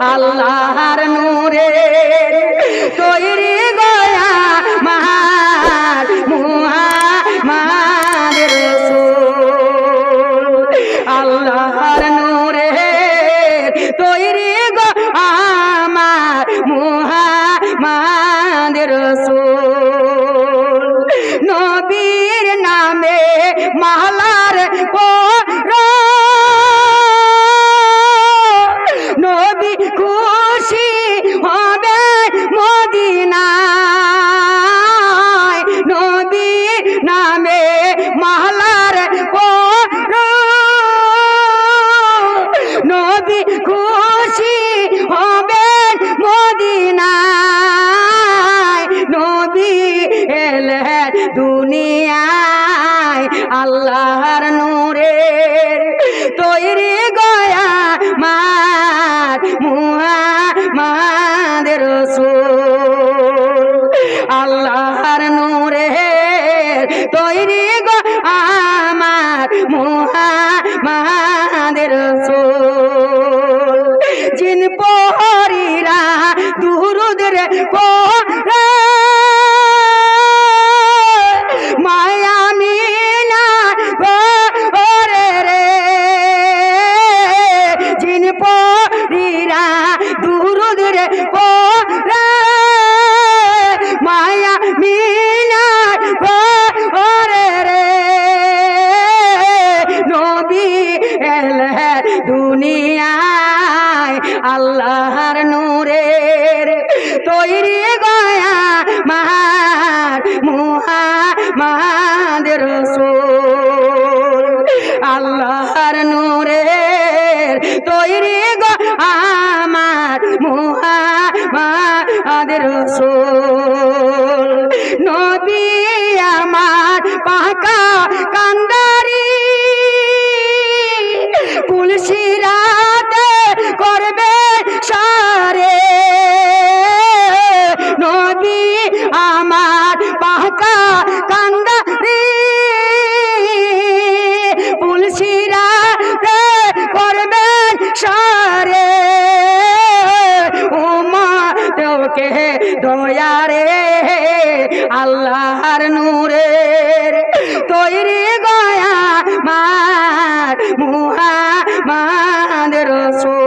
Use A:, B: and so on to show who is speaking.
A: আল্লাহর নূরে তৈরি গয়া মার মুহাম্মদ রাসূল আল্লাহর নূরে তৈরি গো আমার মুহাম্মদ রাসূল নবীর নামে মালার নবী খুশি হবে মদিনায় নবী নামে মালার নবী খুশি হবে মদিনায় নবী এলেন দুনিয়ায় আল্লাহর নূরের তৈরি গয়া মার মুহাম্মদ রাসূল আল্লাহর নূরের তৈরি গো আমার মুহাম্মদ রাসূল জিন পরীরা দুরূদ রে পড়ে মায়া মিনা ওরে রে জিন পরীরা দুরূদ রে পড়ে মায়া মিনা ওরে রে নবী এলেন দুনিয়ায় আল্লাহর নূরের তৈরি গয়া মার মুহাম্মদ রাসূল আল্লাহর নূরের তৈরি গো আমার মুহাম্মদ রাসূল নবী আমার পাকা কান্দারি পুলসিরাতে করবে সারে নবী আমার পাকা কান্দারি পুলসিরাতে করবেন সারে উম্মতকে দয়ারে আল্লাহর নূরের তৈরি গয়া মার মুহাম্মদ রাসূল